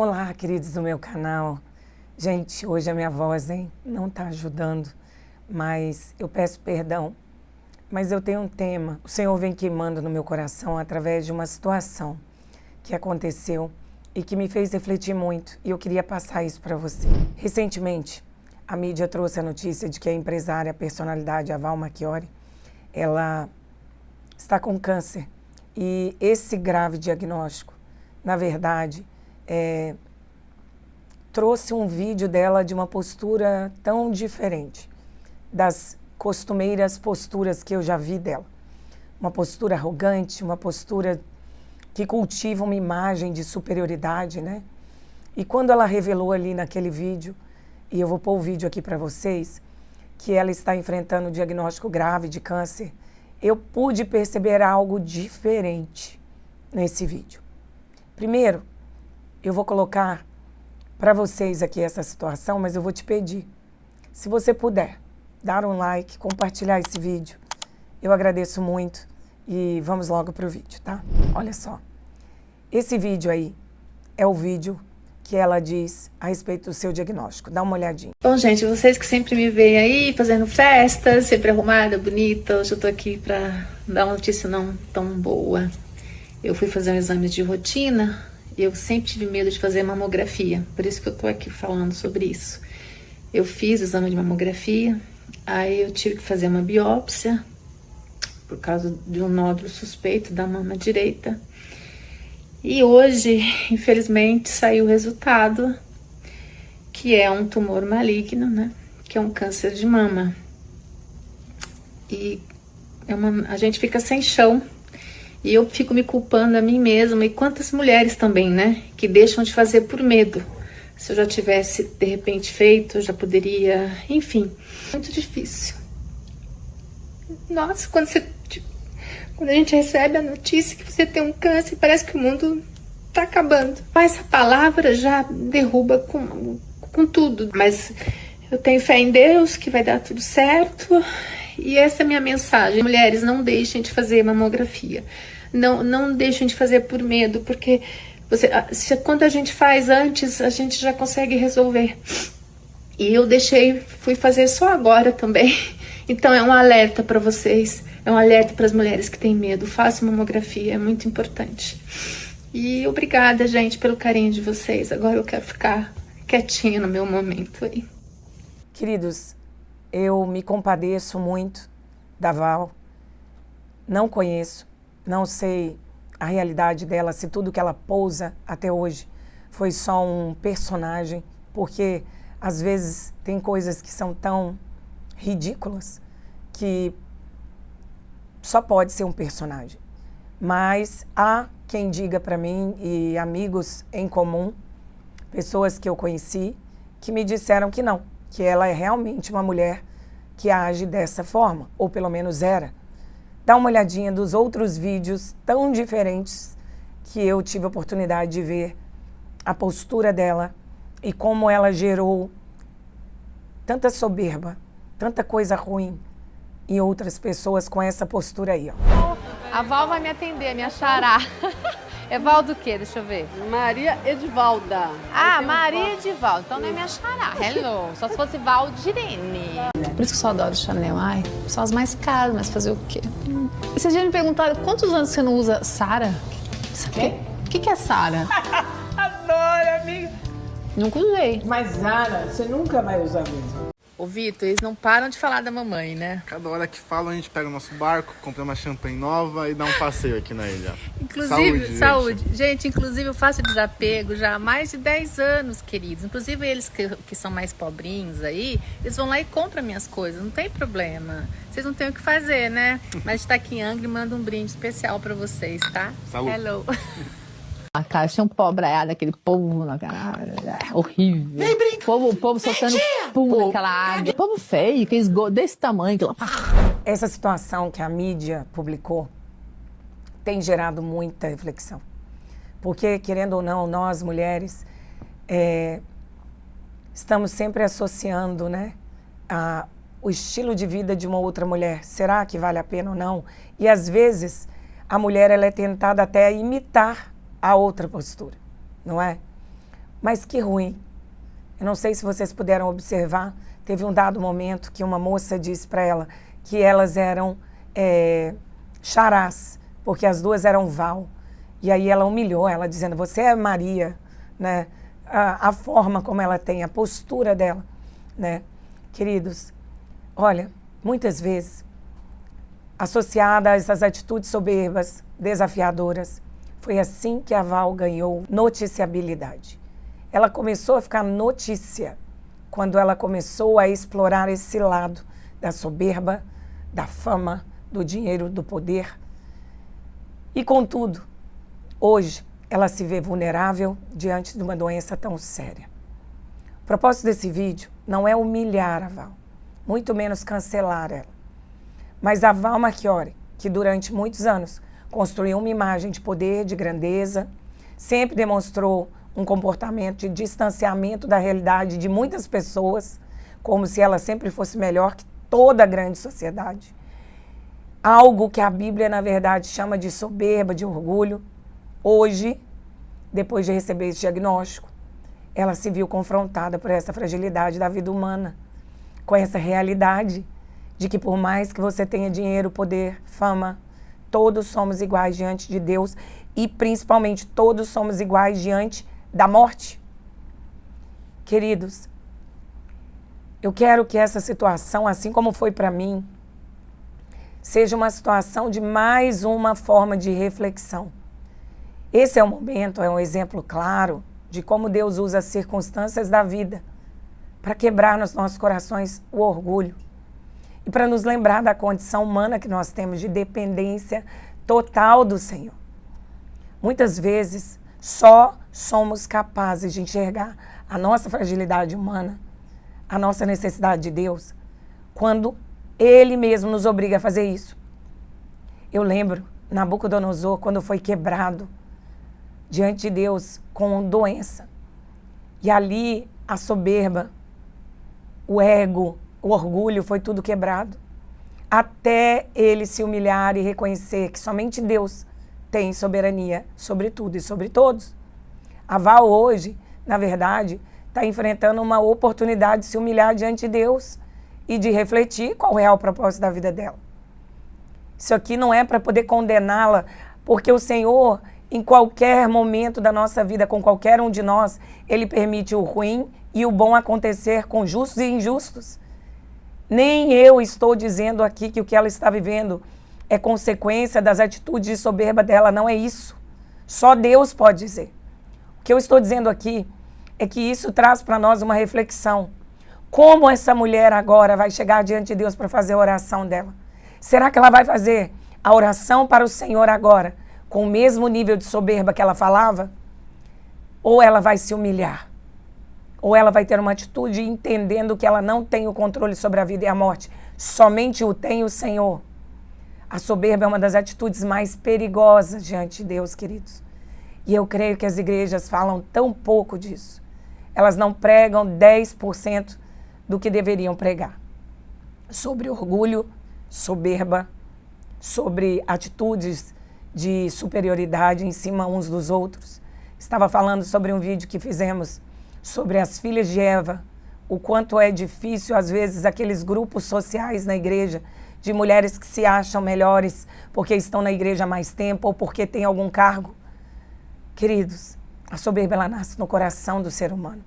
Olá, queridos do meu canal. Gente, hoje a minha voz não está ajudando, mas eu peço perdão. Mas eu tenho um tema. O Senhor vem queimando no meu coração através de uma situação que aconteceu e que me fez refletir muito. E eu queria passar isso para você. Recentemente, a mídia trouxe a notícia de que a empresária, a personalidade, a Val Marchiori, ela está com câncer. E esse grave diagnóstico, na verdade, trouxe um vídeo dela de uma postura tão diferente das costumeiras posturas que eu já vi dela. Uma postura arrogante, uma postura que cultiva uma imagem de superioridade, né? E quando ela revelou ali naquele vídeo, e eu vou pôr o vídeo aqui para vocês, que ela está enfrentando um diagnóstico grave de câncer, eu pude perceber algo diferente nesse vídeo. Primeiro, eu vou colocar para vocês aqui essa situação, mas eu vou te pedir, se você puder, dar um like, compartilhar esse vídeo, eu agradeço muito e vamos logo para o vídeo, tá? Olha só, esse vídeo aí é o vídeo que ela diz a respeito do seu diagnóstico. Dá uma olhadinha. Bom, gente, vocês que sempre me veem aí fazendo festa, sempre arrumada, bonita, hoje eu tô aqui pra dar uma notícia não tão boa. Eu fui fazer um exame de rotina e eu sempre tive medo de fazer mamografia, por isso que eu tô aqui falando sobre isso. Eu fiz o exame de mamografia, aí eu tive que fazer uma biópsia por causa de um nódulo suspeito da mama direita. E hoje, infelizmente, saiu o resultado, que é um tumor maligno, né? Que é um câncer de mama. E a gente fica sem chão. E eu fico me culpando a mim mesma. E quantas mulheres também, né? Que deixam de fazer por medo. Se eu já tivesse, de repente, feito, eu já poderia... Enfim, muito difícil. Nossa, quando a gente recebe a notícia que você tem um câncer, parece que o mundo tá acabando. Essa palavra já derruba com tudo. Mas eu tenho fé em Deus que vai dar tudo certo. E essa é a minha mensagem. Mulheres, não deixem de fazer mamografia. Não deixem de fazer por medo, porque quando a gente faz antes, a gente já consegue resolver. E eu fui fazer só agora também. Então é um alerta para vocês. É um alerta para as mulheres que têm medo. Façam mamografia, é muito importante. E obrigada, gente, pelo carinho de vocês. Agora eu quero ficar quietinha no meu momento aí. Queridos, eu me compadeço muito da Val. Não conheço, não sei a realidade dela, se tudo que ela pousa até hoje foi só um personagem, porque às vezes tem coisas que são tão ridículas que só pode ser um personagem. Mas há quem diga para mim, e amigos em comum, pessoas que eu conheci, que me disseram que não, que ela é realmente uma mulher que age dessa forma, ou pelo menos era. Dá uma olhadinha dos outros vídeos tão diferentes que eu tive a oportunidade de ver a postura dela e como ela gerou tanta soberba, tanta coisa ruim em outras pessoas com essa postura aí, ó. A Val vai me atender, me achará. É Val do quê? Deixa eu ver. Maria Edivalda. Ah, Maria Edivalda. Então não é me achará. Hello. Só se fosse Valdirene. Por isso que eu só adoro Chanel. Ai, são as mais caras, mas fazer o quê? Vocês já me perguntaram quantos anos você não usa Sara? O que é Sara? Adoro, amiga. Nunca usei. Mas Zara, você nunca vai usar mesmo. Ô, Vitor, eles não param de falar da mamãe, né? Cada hora que falam, a gente pega o nosso barco, compra uma champanhe nova e dá um passeio aqui na ilha. Inclusive, saúde. Gente, inclusive eu faço desapego já há mais de 10 anos, queridos. Inclusive eles que são mais pobrinhos aí, eles vão lá e compram minhas coisas, não tem problema. Vocês não têm o que fazer, né? Mas a gente tá aqui em Angra e manda um brinde especial pra vocês, tá? Saúde. Hello. A cara, tinha um pobraiado, aquele povo na cara, horrível. O povo soltando pum naquela água. Povo feio, que esgoto desse tamanho. Essa situação que a mídia publicou tem gerado muita reflexão. Porque, querendo ou não, nós mulheres estamos sempre associando, né, o estilo de vida de uma outra mulher. Será que vale a pena ou não? E às vezes a mulher ela é tentada até a imitar a outra postura, não é? Mas que ruim. Eu não sei se vocês puderam observar, teve um dado momento que uma moça disse para ela que elas eram charás, porque as duas eram Val. E aí ela humilhou ela, dizendo, você é Maria, né? A forma como ela tem, a postura dela, né? Queridos, olha, muitas vezes, associada a essas atitudes soberbas, desafiadoras, foi assim que a Val ganhou noticiabilidade. Ela começou a ficar notícia quando ela começou a explorar esse lado da soberba, da fama, do dinheiro, do poder. E contudo, hoje ela se vê vulnerável diante de uma doença tão séria. O propósito desse vídeo não é humilhar a Val, muito menos cancelar ela. Mas a Val Marchiori, que durante muitos anos construiu uma imagem de poder, de grandeza, sempre demonstrou um comportamento de distanciamento da realidade de muitas pessoas, como se ela sempre fosse melhor que toda a grande sociedade. Algo que a Bíblia, na verdade, chama de soberba, de orgulho. Hoje, depois de receber esse diagnóstico, ela se viu confrontada por essa fragilidade da vida humana, com essa realidade de que por mais que você tenha dinheiro, poder, fama, todos somos iguais diante de Deus e principalmente todos somos iguais diante da morte. Queridos, eu quero que essa situação, assim como foi para mim, seja uma situação de mais uma forma de reflexão. Esse é o momento, é um exemplo claro de como Deus usa as circunstâncias da vida para quebrar nos nossos corações o orgulho e para nos lembrar da condição humana que nós temos de dependência total do Senhor. Muitas vezes, só somos capazes de enxergar a nossa fragilidade humana, a nossa necessidade de Deus, quando Ele mesmo nos obriga a fazer isso. Eu lembro, Nabucodonosor, quando foi quebrado diante de Deus com doença. E ali a soberba, o ego, o orgulho foi tudo quebrado. Até ele se humilhar e reconhecer que somente Deus tem soberania sobre tudo e sobre todos. A Val hoje, na verdade, está enfrentando uma oportunidade de se humilhar diante de Deus e de refletir qual é o propósito da vida dela. Isso aqui não é para poder condená-la, porque o Senhor, em qualquer momento da nossa vida, com qualquer um de nós, Ele permite o ruim e o bom acontecer com justos e injustos. Nem eu estou dizendo aqui que o que ela está vivendo é consequência das atitudes de soberba dela, não é isso. Só Deus pode dizer. O que eu estou dizendo aqui é que isso traz para nós uma reflexão. Como essa mulher agora vai chegar diante de Deus para fazer a oração dela? Será que ela vai fazer a oração para o Senhor agora com o mesmo nível de soberba que ela falava? Ou ela vai se humilhar? Ou ela vai ter uma atitude entendendo que ela não tem o controle sobre a vida e a morte? Somente o tem o Senhor. A soberba é uma das atitudes mais perigosas diante de Deus, queridos. E eu creio que as igrejas falam tão pouco disso. Elas não pregam 10% do que deveriam pregar. Sobre orgulho, soberba, sobre atitudes de superioridade em cima uns dos outros. Estava falando sobre um vídeo que fizemos sobre as filhas de Eva, o quanto é difícil, às vezes, aqueles grupos sociais na igreja, de mulheres que se acham melhores porque estão na igreja há mais tempo ou porque têm algum cargo. Queridos, a soberba ela nasce no coração do ser humano.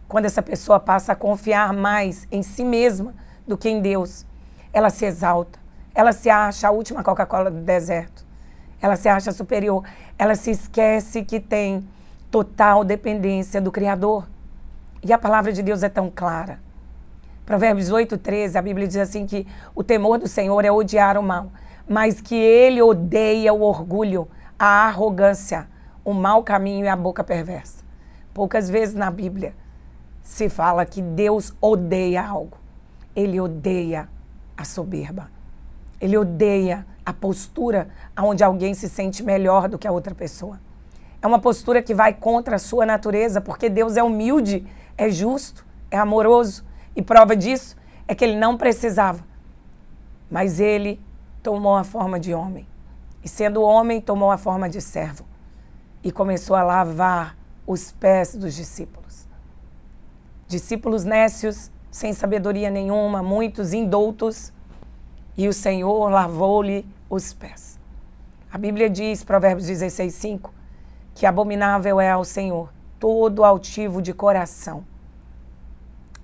Quando essa pessoa passa a confiar mais em si mesma do que em Deus, ela se exalta, ela se acha a última Coca-Cola do deserto, ela se acha superior, ela se esquece que tem total dependência do Criador. E a palavra de Deus é tão clara. Provérbios 8:13, a Bíblia diz assim que o temor do Senhor é odiar o mal, mas que Ele odeia o orgulho, a arrogância, o mau caminho e a boca perversa. Poucas vezes na Bíblia se fala que Deus odeia algo. Ele odeia a soberba. Ele odeia a postura onde alguém se sente melhor do que a outra pessoa. É uma postura que vai contra a sua natureza, porque Deus é humilde, é justo, é amoroso. E prova disso é que Ele não precisava. Mas Ele tomou a forma de homem. E sendo homem, tomou a forma de servo. E começou a lavar os pés dos discípulos. Discípulos nécios, sem sabedoria nenhuma, muitos indoutos, e o Senhor lavou-lhe os pés. A Bíblia diz, Provérbios 16:5, que abominável é ao Senhor todo altivo de coração.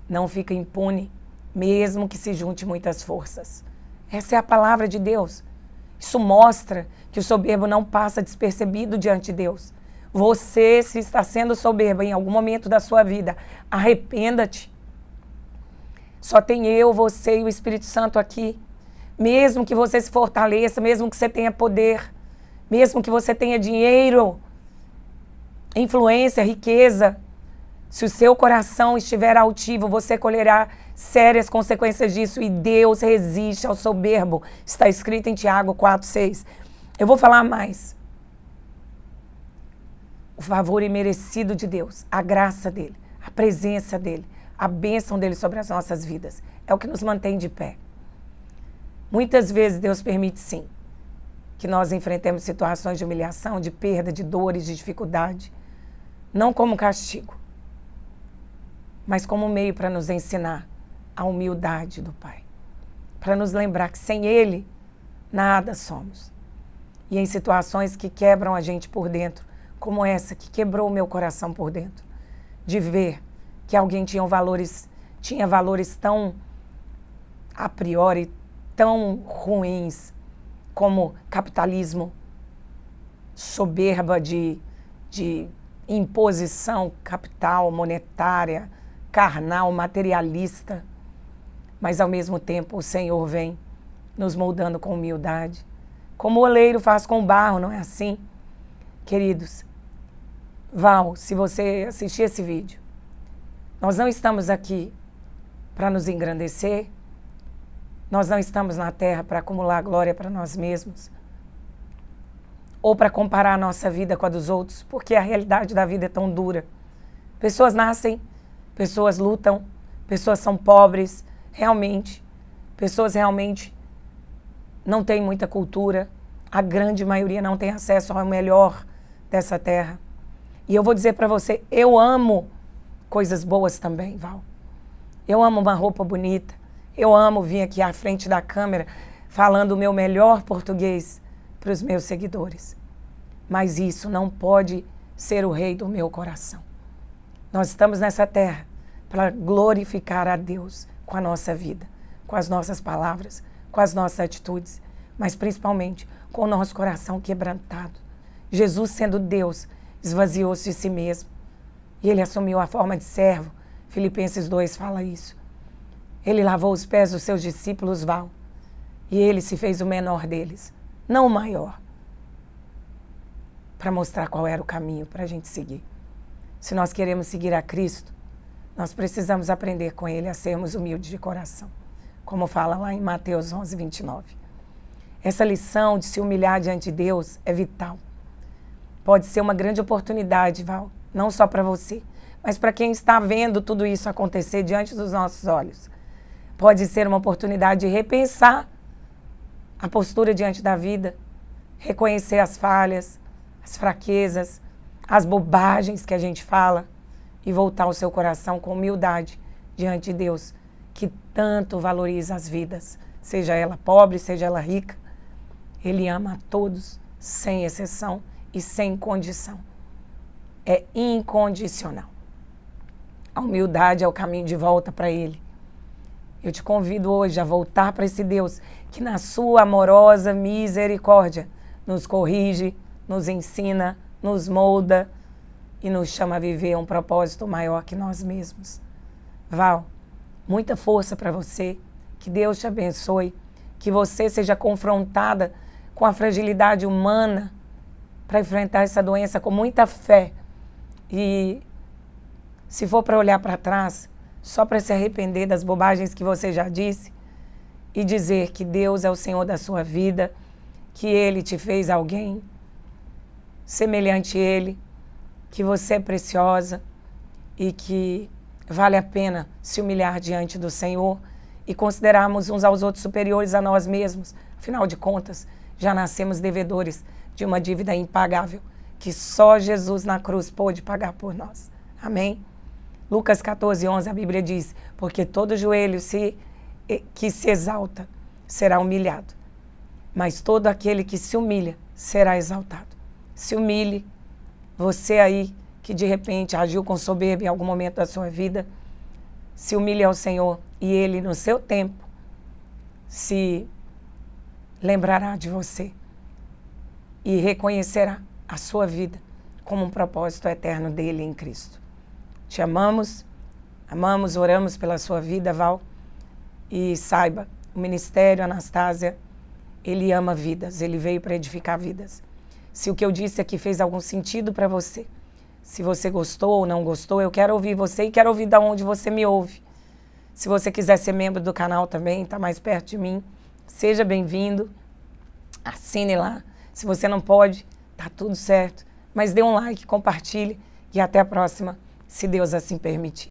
Não fica impune, mesmo que se junte muitas forças. Essa é a palavra de Deus. Isso mostra que o soberbo não passa despercebido diante de Deus. Você, se está sendo soberbo em algum momento da sua vida, arrependa-te. Só tem eu, você e o Espírito Santo aqui. Mesmo que você se fortaleça, mesmo que você tenha poder, mesmo que você tenha dinheiro, influência, riqueza, se o seu coração estiver altivo, você colherá sérias consequências disso, e Deus resiste ao soberbo. Está escrito em Tiago 4:6. Eu vou falar mais. O favor imerecido de Deus, a graça dele, a presença dele, a bênção dele sobre as nossas vidas, é o que nos mantém de pé. Muitas vezes Deus permite, sim, que nós enfrentemos situações de humilhação, de perda, de dores, de dificuldade, não como castigo, mas como meio para nos ensinar a humildade do Pai, para nos lembrar que sem Ele, nada somos. E em situações que quebram a gente por dentro, como essa que quebrou o meu coração por dentro, de ver que alguém tinha valores tão a priori, tão ruins, como capitalismo, soberba de imposição capital, monetária, carnal, materialista, mas ao mesmo tempo o Senhor vem nos moldando com humildade, como o oleiro faz com o barro, não é assim? Queridos, Val, se você assistir esse vídeo, nós não estamos aqui para nos engrandecer, nós não estamos na terra para acumular glória para nós mesmos, ou para comparar a nossa vida com a dos outros, porque a realidade da vida é tão dura. Pessoas nascem, pessoas lutam, pessoas são pobres, realmente. Pessoas realmente não têm muita cultura. A grande maioria não tem acesso ao melhor dessa terra. E eu vou dizer para você, eu amo coisas boas também, Val. Eu amo uma roupa bonita. Eu amo vir aqui à frente da câmera falando o meu melhor português para os meus seguidores. Mas isso não pode ser o rei do meu coração. Nós estamos nessa terra para glorificar a Deus com a nossa vida, com as nossas palavras, com as nossas atitudes, mas principalmente com o nosso coração quebrantado. Jesus, sendo Deus, esvaziou-se de si mesmo e ele assumiu a forma de servo. Filipenses 2 fala isso. Ele lavou os pés dos seus discípulos, Val, e ele se fez o menor deles, não o maior, para mostrar qual era o caminho para a gente seguir. Se nós queremos seguir a Cristo, nós precisamos aprender com Ele a sermos humildes de coração, como fala lá em Mateus 11:29. Essa lição de se humilhar diante de Deus é vital. Pode ser uma grande oportunidade, Val, não só para você, mas para quem está vendo tudo isso acontecer diante dos nossos olhos. Pode ser uma oportunidade de repensar a postura diante da vida, reconhecer as falhas, as fraquezas, as bobagens que a gente fala e voltar o seu coração com humildade diante de Deus, que tanto valoriza as vidas, seja ela pobre, seja ela rica. Ele ama a todos, sem exceção e sem condição. É incondicional. A humildade é o caminho de volta para Ele. Eu te convido hoje a voltar para esse Deus que na sua amorosa misericórdia nos corrige, nos ensina, nos molda e nos chama a viver um propósito maior que nós mesmos. Val, muita força para você, que Deus te abençoe, que você seja confrontada com a fragilidade humana para enfrentar essa doença com muita fé. E se for para olhar para trás, só para se arrepender das bobagens que você já disse e dizer que Deus é o Senhor da sua vida, que Ele te fez alguém semelhante a Ele, que você é preciosa e que vale a pena se humilhar diante do Senhor e considerarmos uns aos outros superiores a nós mesmos. Afinal de contas, já nascemos devedores de uma dívida impagável que só Jesus na cruz pôde pagar por nós. Amém? Lucas 14:11, a Bíblia diz, porque todo joelho que se exalta será humilhado, mas todo aquele que se humilha será exaltado. Se humilhe, você aí que de repente agiu com soberba em algum momento da sua vida, se humilhe ao Senhor e Ele no seu tempo se lembrará de você e reconhecerá a sua vida como um propósito eterno dele em Cristo. Te amamos, oramos pela sua vida, Val, e saiba, o Ministério Anastasia, ele ama vidas, ele veio para edificar vidas. Se o que eu disse aqui fez algum sentido para você, se você gostou ou não gostou, eu quero ouvir você e quero ouvir de onde você me ouve. Se você quiser ser membro do canal também, está mais perto de mim, seja bem-vindo, assine lá. Se você não pode, tá tudo certo, mas dê um like, compartilhe e até a próxima, se Deus assim permitir.